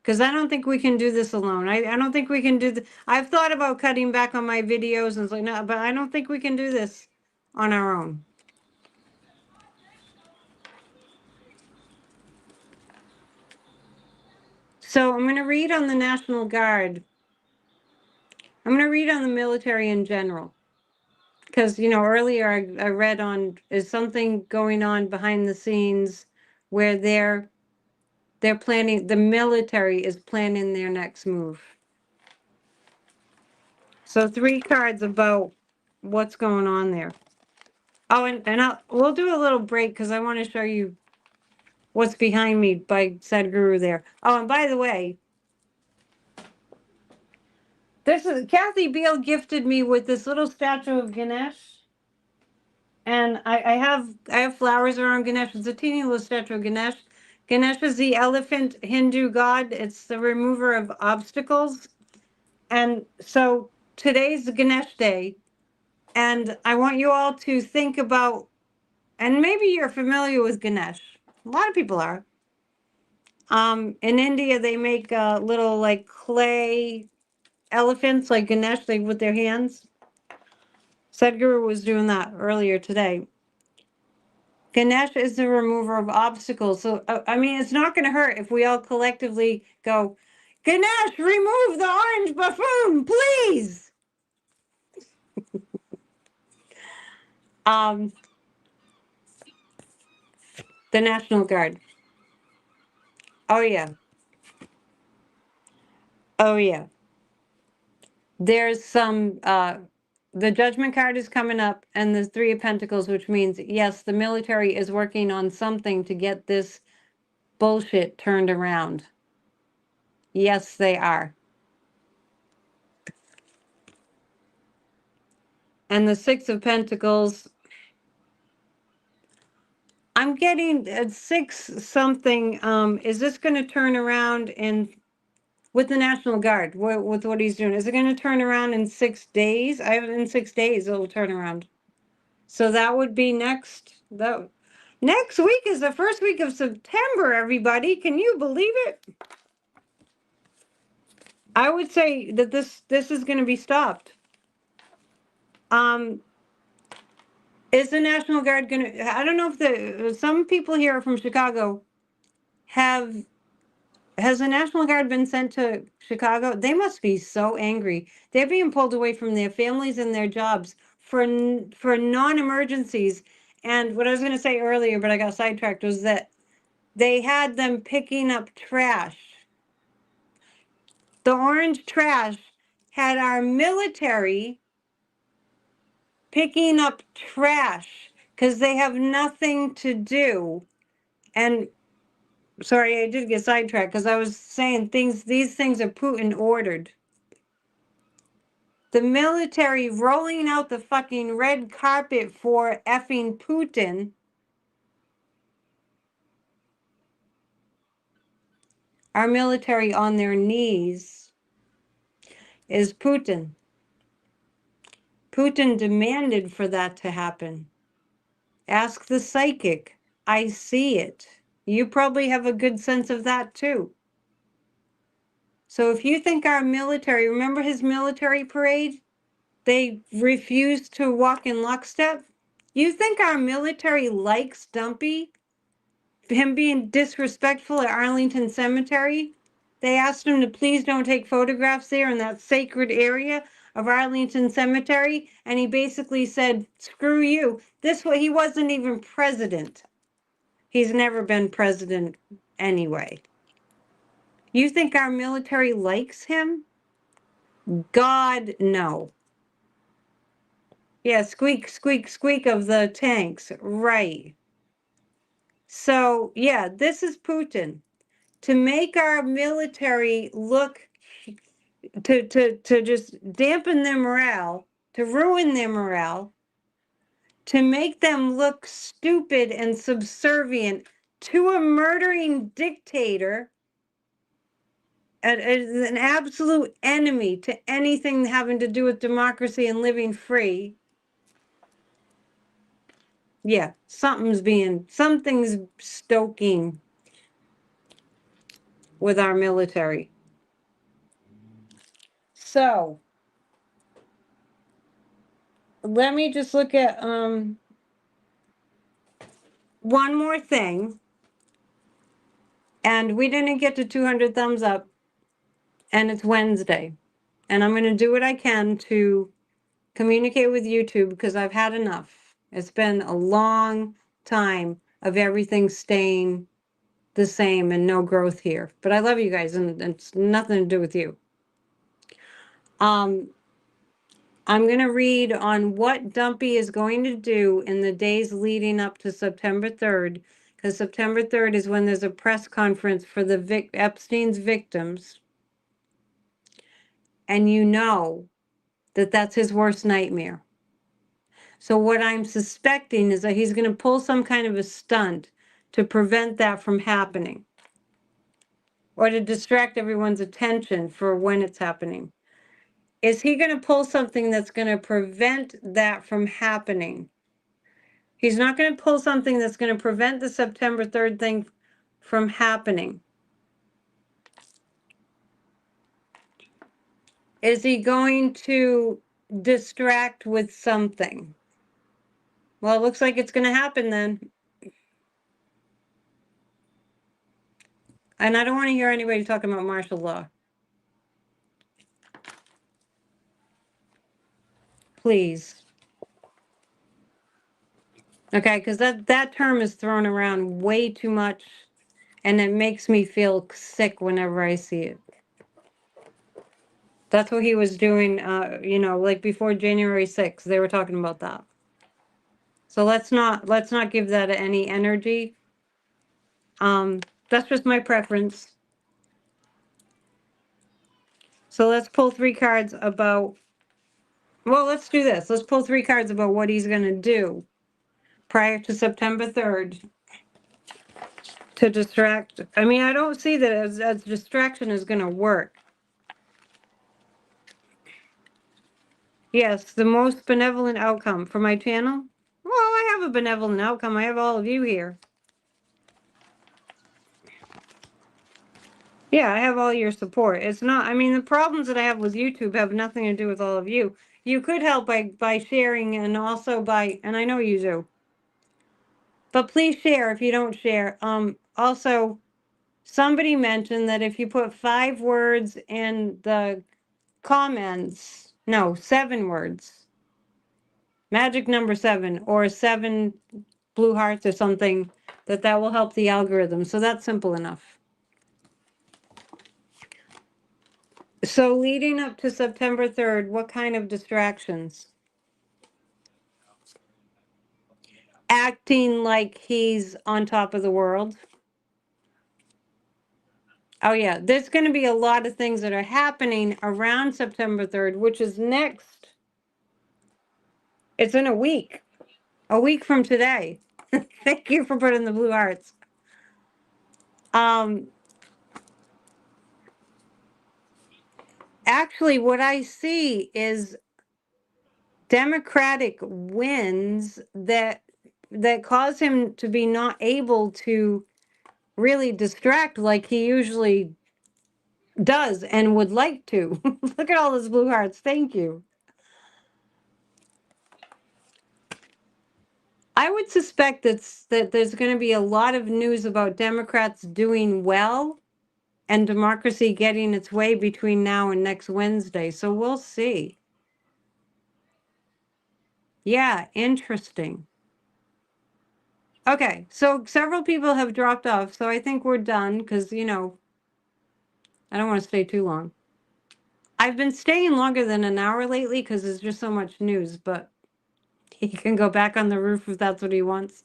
Because I don't think we can do this alone. I don't think we can do the. I've thought about cutting back on my videos and it's like, no, but I don't think we can do this on our own. So I'm going to read on the National Guard. I'm going to read on the military in general. Because, you know, earlier I read on, is something going on behind the scenes where they're planning, the military is planning their next move. So 3 cards about what's going on there. Oh, and we'll do a little break because I want to show you what's behind me by Sadhguru there. Oh, and by the way, This is Kathy Beale gifted me with this little statue of Ganesh. And I have flowers around Ganesh. It's a teeny little statue of Ganesh. Ganesh is the elephant Hindu god. It's the remover of obstacles. And so today's Ganesh Day. And I want you all to think about, and maybe you're familiar with Ganesh. A lot of people are. In India, they make little like clay elephants like Ganesh, like with their hands. Sadhguru was doing that earlier today. Ganesh is the remover of obstacles. So, I mean, it's not going to hurt if we all collectively go, Ganesh, remove the orange buffoon, please. Um, the National Guard. Oh, yeah. Oh, yeah. There's some, the Judgment card is coming up, and the Three of Pentacles, which means, yes, the military is working on something to get this bullshit turned around. Yes, they are. And the Six of Pentacles, I'm getting six something. Is this going to turn around with the National Guard, with what he's doing? Is it going to turn around in 6 days? In 6 days, it'll turn around. So that would be next week is the first week of September, everybody. Can you believe it? I would say that this is going to be stopped. Is the National Guard going to, I don't know if some people here from Chicago has the National Guard been sent to Chicago? They must be so angry. They're being pulled away from their families and their jobs for non-emergencies. And what I was going to say earlier, but I got sidetracked, was that they had them picking up trash. The orange trash had our military picking up trash because they have nothing to do. And sorry, I did get sidetracked because I was saying these things are Putin ordered. The military rolling out the fucking red carpet for effing Putin. Our military on their knees is Putin. Putin demanded for that to happen. Ask the psychic. I see it. You probably have a good sense of that too. So if you think our military, remember his military parade? They refused to walk in lockstep. You think our military likes Dumpy? Him being disrespectful at Arlington Cemetery? They asked him to please don't take photographs there in that sacred area of Arlington Cemetery, and he basically said, screw you. He wasn't even president. He's never been president anyway. You think our military likes him? God, no. Yeah, squeak, squeak, squeak of the tanks. Right. So, yeah, this is Putin. To make our military look, to just dampen their morale, to ruin their morale, to make them look stupid and subservient to a murdering dictator, an absolute enemy to anything having to do with democracy and living free. Yeah, something's stoking with our military. So let me just look at one more thing. And we didn't get to 200 thumbs up, and it's Wednesday. And I'm going to do what I can to communicate with YouTube because I've had enough. It's been a long time of everything staying the same and no growth here. But I love you guys, and it's nothing to do with you. I'm going to read on what Dumpy is going to do in the days leading up to September 3rd, because September 3rd is when there's a press conference for the Epstein's victims. and you know that that's his worst nightmare. So what I'm suspecting is that he's going to pull some kind of a stunt to prevent that from happening, or to distract everyone's attention for when it's happening. Is he going to pull something that's going to prevent that from happening? He's not going to pull something that's going to prevent the September 3rd thing from happening. Is he going to distract with something? Well, it looks like it's going to happen then. And I don't want to hear anybody talking about martial law. Please. Okay, because that term is thrown around way too much, and it makes me feel sick whenever I see it. That's what he was doing, like before January 6th, they were talking about that. So let's not give that any energy. That's just my preference. So let's pull 3 cards about, well, let's do this. Let's pull 3 cards about what he's going to do prior to September 3rd to distract. I mean, I don't see that as distraction is going to work. Yes, the most benevolent outcome for my channel. Well, I have a benevolent outcome. I have all of you here. Yeah, I have all your support. It's not, I mean, the problems that I have with YouTube have nothing to do with all of you. You could help by sharing, and also by, and I know you do. But please share if you don't share. Also, somebody mentioned that if you put 5 words in the comments, no, 7 words, magic number 7, or 7 blue hearts or something, that will help the algorithm. So that's simple enough. So leading up to September 3rd, what kind of distractions? Acting like he's on top of the world. Oh yeah, there's going to be a lot of things that are happening around September 3rd, which is next. It's in a week from today. Thank you for putting the blue hearts. Actually, what I see is Democratic wins that cause him to be not able to really distract like he usually does and would like to. Look at all those blue hearts. Thank you. I would suspect that there's going to be a lot of news about Democrats doing well and democracy getting its way between now and next Wednesday. So we'll see. Yeah, interesting. Okay, so several people have dropped off, so I think we're done because, I don't want to stay too long. I've been staying longer than an hour lately because there's just so much news, but he can go back on the roof if that's what he wants.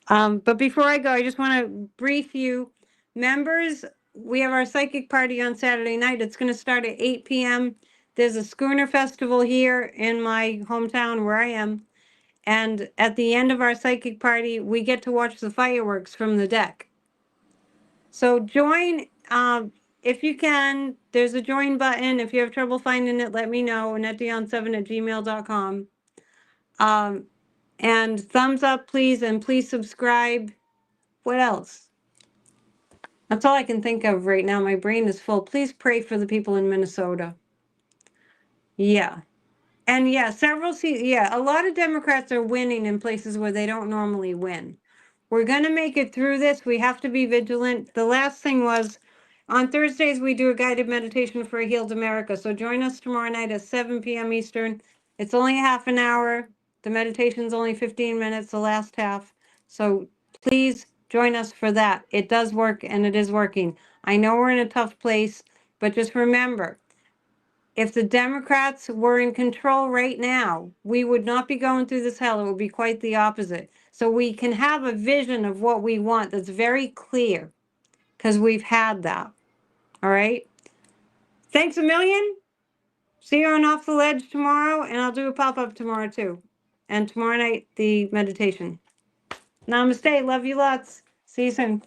But before I go, I just want to brief you. Members, we have our psychic party on Saturday night. It's going to start at 8 p.m. There's a schooner festival here in my hometown where I am. And at the end of our psychic party, we get to watch the fireworks from the deck. So join if you can. There's a join button. If you have trouble finding it, let me know. AnnetteDion7@gmail.com. And thumbs up, please, and please subscribe. What else? That's all I can think of right now. My brain is full. Please pray for the people in Minnesota. Yeah. And yeah, a lot of Democrats are winning in places where they don't normally win. We're going to make it through this. We have to be vigilant. The last thing was, on Thursdays, we do a guided meditation for a healed America. So join us tomorrow night at 7 p.m. Eastern. It's only half an hour. The meditation's only 15 minutes, the last half. So please join us for that. It does work, and it is working. I know we're in a tough place, but just remember, if the Democrats were in control right now, we would not be going through this hell. It would be quite the opposite. So we can have a vision of what we want that's very clear, because we've had that. All right? Thanks a million. See you on Off the Ledge tomorrow, and I'll do a pop-up tomorrow too. And tomorrow night, the meditation. Namaste. Love you lots. See you soon.